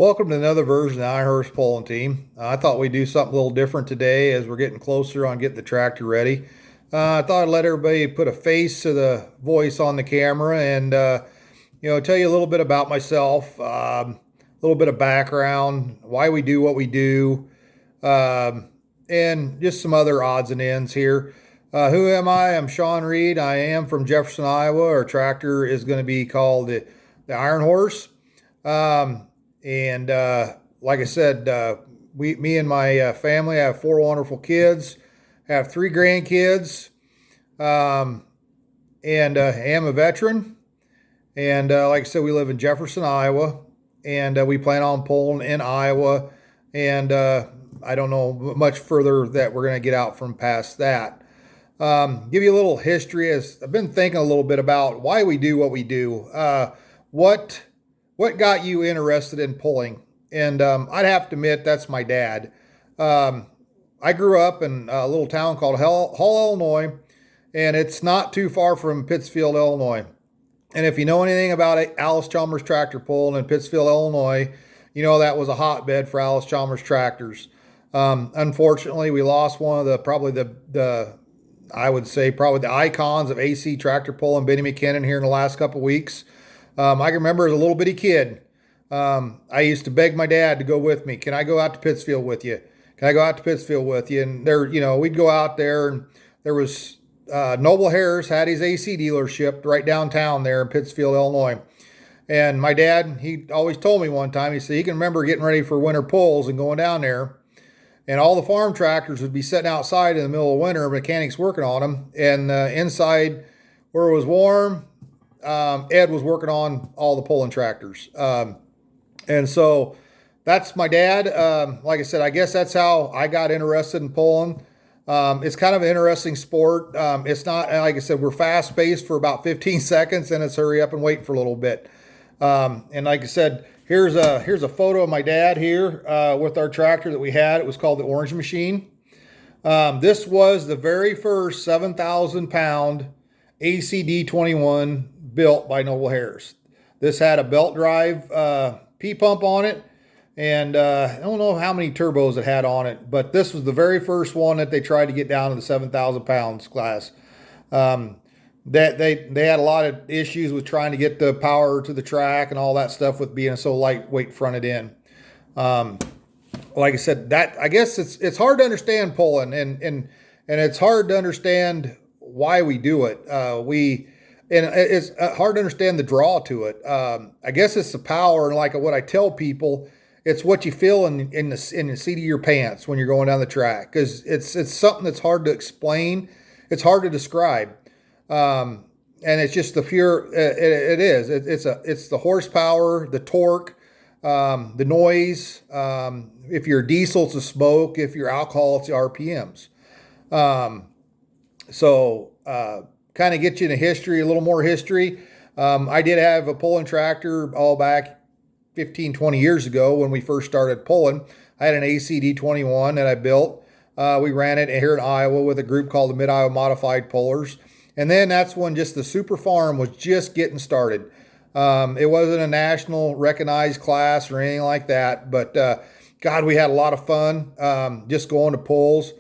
Welcome to another version of the iHearst Pulling Team. I thought we'd do something a little different today as we're getting closer on getting the tractor ready. I thought I'd let everybody put a face to the voice on the camera and, tell you a little bit about myself, a little bit of background, why we do what we do, and just some other odds and ends here. Who am I? I'm Sean Reed. I am from Jefferson, Iowa. Our tractor is going to be called the Iron Horse. Like I said, me and my family have four wonderful kids, have three grandkids, am a veteran. Like I said, we live in Jefferson, Iowa, and we plan on pulling in Iowa. I don't know much further that we're going to get out from past that. Give you a little history as I've been thinking a little bit about why we do what we do. What got you interested in pulling? And I'd have to admit, that's my dad. I grew up in a little town called Hull, Illinois, and it's not too far from Pittsfield, Illinois. And if you know anything about Allis-Chalmers tractor pulling in Pittsfield, Illinois, you know that was a hotbed for Allis-Chalmers tractors. Unfortunately, we lost one of the I would say probably the icons of AC tractor pulling, Benny McKinnon, here in the last couple of weeks. I can remember as a little bitty kid, I used to beg my dad to go with me. Can I go out to Pittsfield with you? Can I go out to Pittsfield with you? And we'd go out there, and there was Noble Harris had his AC dealership right downtown there in Pittsfield, Illinois. And my dad, he always told me one time, he said he can remember getting ready for winter pulls and going down there, and all the farm tractors would be sitting outside in the middle of winter, mechanics working on them, and inside where it was warm, Ed was working on all the pulling tractors. And so that's my dad. Like I said, I guess that's how I got interested in pulling. It's kind of an interesting sport. It's not, like I said, we're fast paced for about 15 seconds and it's hurry up and wait for a little bit. And like I said, here's a photo of my dad here, with our tractor that we had. It was called the Orange Machine. This was the very first 7,000 pound ACD 21 built by Noble Harris. This had a belt drive P-pump on it, and I don't know how many turbos it had on it, but this was the very first one that they tried to get down to the 7,000 pounds class. That they had a lot of issues with trying to get the power to the track and all that stuff with being so lightweight fronted in. Like I said, that I guess it's hard to understand pulling, and it's hard to understand why we do it. And it's hard to understand the draw to it. I guess it's the power, and like what I tell people, it's what you feel in the seat of your pants when you're going down the track, because it's something that's hard to explain. It's hard to describe, and it's just the pure. It is. It's the horsepower, the torque, the noise. If you're diesel, it's the smoke. If you're alcohol, it's the RPMs. Kind of get you into history, a little more history. I did have a pulling tractor all back 15, 20 years ago when we first started pulling. I had an ACD 21 that I built. We ran it here in Iowa with a group called the Mid-Iowa Modified Pullers. And then that's when just the Super Farm was just getting started. It wasn't a national recognized class or anything like that, but God, we had a lot of fun just going to pulls.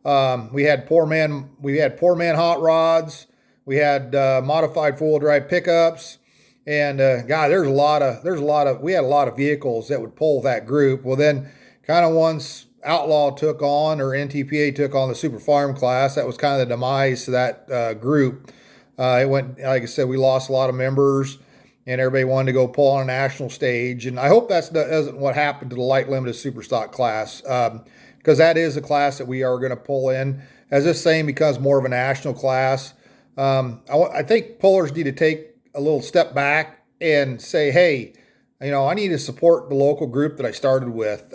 We had poor man hot rods. We had modified four-wheel drive pickups, and God, we had a lot of vehicles that would pull that group. Well, then, kind of once Outlaw took on, or NTPA took on the Super Farm class, that was kind of the demise to that group. It went, like I said, we lost a lot of members, and everybody wanted to go pull on a national stage. And I hope that isn't what happened to the light limited super stock class, because that is a class that we are going to pull in as this thing becomes more of a national class. I think pullers need to take a little step back and say, hey, I need to support the local group that I started with,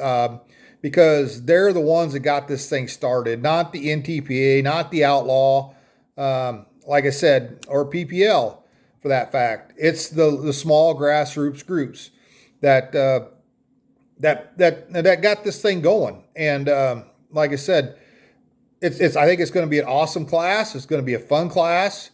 because they're the ones that got this thing started, not the NTPA, not the Outlaw, like I said, or PPL for that fact. It's the small grassroots groups that got this thing going. And like I said, I think it's going to be an awesome class. It's going to be a fun class.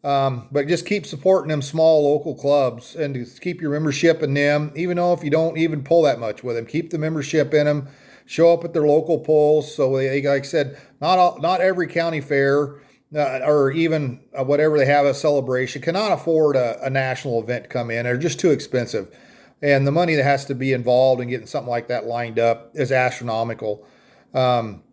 But just keep supporting them small local clubs and just keep your membership in them, even though if you don't even pull that much with them, keep the membership in them, show up at their local pulls. So they, like I said, not every county fair or even whatever they have a celebration cannot afford a national event to come in. They're just too expensive. And the money that has to be involved in getting something like that lined up is astronomical. And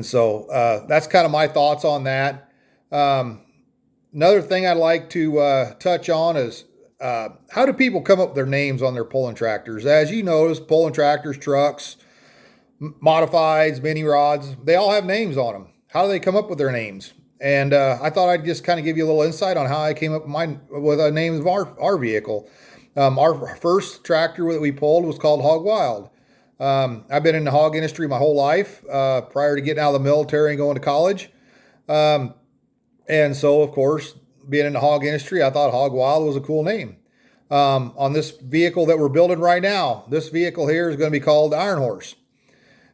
so that's kind of my thoughts on that. Another thing I'd like to touch on is how do people come up with their names on their pulling tractors? As you notice, pulling tractors, trucks, modifieds, mini rods, they all have names on them. How do they come up with their names? And I thought I'd just kind of give you a little insight on how I came up with a name of our vehicle. Our first tractor that we pulled was called Hog Wild. I've been in the hog industry my whole life prior to getting out of the military and going to college. And so, of course, being in the hog industry, I thought Hog Wild was a cool name. On this vehicle that we're building right now, this vehicle here is going to be called Iron Horse.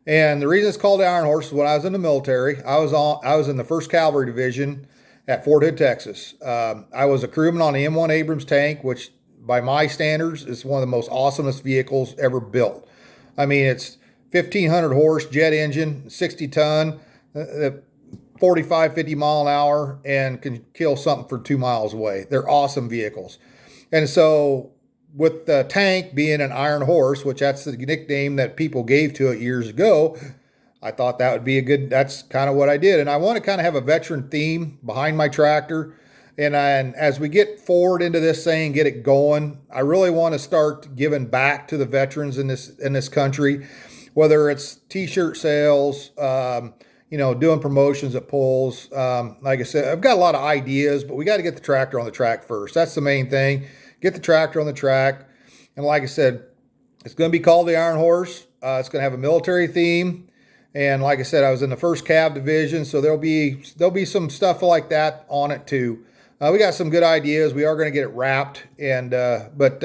And the reason it's called the Iron Horse is when I was in the military, I was in the 1st Cavalry Division at Fort Hood, Texas. I was a crewman on the M1 Abrams tank, which by my standards is one of the most awesomest vehicles ever built. I mean, it's 1,500 horse jet engine, 60 ton, 45, 50 mile an hour, and can kill something for 2 miles away. They're awesome vehicles. And so with the tank being an Iron Horse, which that's the nickname that people gave to it years ago, I thought that would be that's kind of what I did. And I want to kind of have a veteran theme behind my tractor. And as we get forward into this thing, get it going, I really want to start giving back to the veterans in this country, whether it's t-shirt sales, doing promotions at pulls. Like I said, I've got a lot of ideas, but we got to get the tractor on the track first. That's the main thing. Get the tractor on the track. And like I said, it's going to be called the Iron Horse. It's going to have a military theme. And like I said, I was in the 1st Cav Division, so there'll be some stuff like that on it too. We got some good ideas. We are going to get it wrapped, and but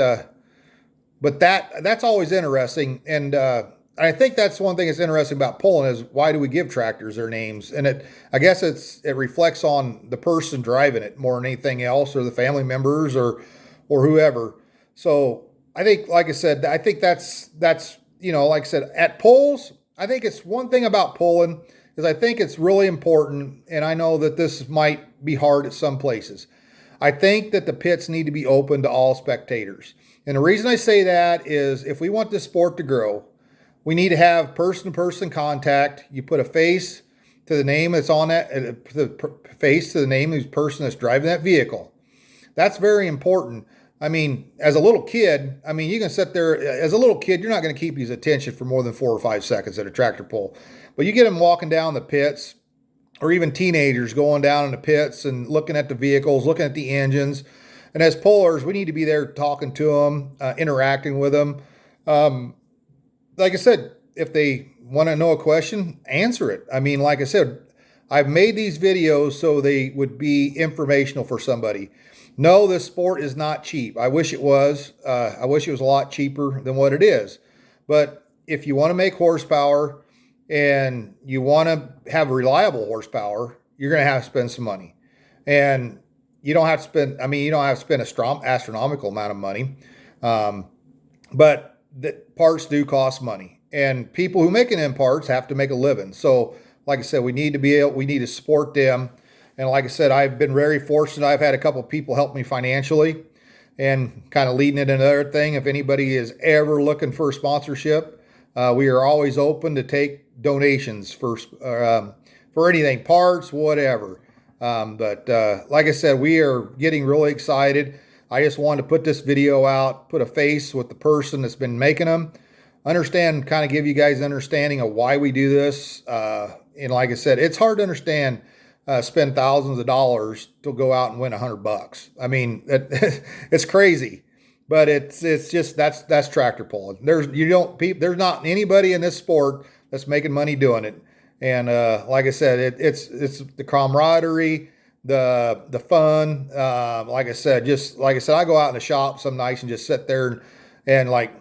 that's always interesting. And I think that's one thing that's interesting about pulling is why do we give tractors their names? And I guess it reflects on the person driving it more than anything else, or the family members, or whoever. So I think, like I said, I think that's like I said, at pulls, I think it's one thing about pulling is I think it's really important, and I know that this might be hard at some places. I think that the pits need to be open to all spectators. And the reason I say that is if we want this sport to grow, we need to have person-to-person contact. You put a face to the name that's on that, the face to the name of the person that's driving that vehicle. That's very important. I mean, as a little kid, you can sit there, as a little kid, you're not going to keep his attention for more than 4 or 5 seconds at a tractor pull. But you get them walking down the pits, or even teenagers going down in the pits and looking at the vehicles, looking at the engines. And as pullers, we need to be there talking to them, interacting with them. Like I said, if they want to know a question, answer it. Like I said, I've made these videos so they would be informational for somebody. No, this sport is not cheap. I wish it was. I wish it was a lot cheaper than what it is. But if you want to make horsepower and you want to have reliable horsepower, you're going to have to spend some money. And you don't have to spend, you don't have to spend an astronomical amount of money. But the parts do cost money. And people who make them parts have to make a living. So, like I said, we need to support them. And like I said, I've been very fortunate. I've had a couple of people help me financially and kind of leading it another thing. If anybody is ever looking for a sponsorship, we are always open to take donations for anything, parts, whatever. But like I said, we are getting really excited. I just wanted to put this video out, put a face with the person that's been making them, kind of give you guys an understanding of why we do this. And like I said, it's hard to understand. Spend thousands of dollars to go out and win $100. It's crazy, but it's just that's tractor pulling. There's not anybody in this sport that's making money doing it. And like I said, it's the camaraderie, the fun. Like I said, I go out in the shop some nights and just sit there and like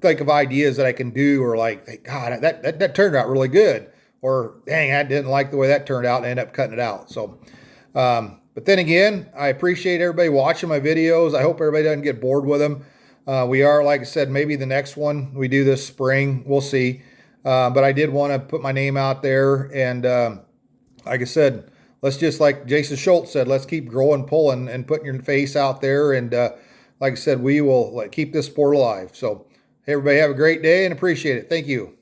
think of ideas that I can do, or like, God, that turned out really good. Or, dang, I didn't like the way that turned out and ended up cutting it out. So, But then again, I appreciate everybody watching my videos. I hope everybody doesn't get bored with them. We are, like I said, maybe the next one we do this spring. We'll see. But I did want to put my name out there. And like I said, let's just, like Jason Schultz said, let's keep growing, pulling, and putting your face out there. And like I said, we will keep this sport alive. So, hey, everybody, have a great day and appreciate it. Thank you.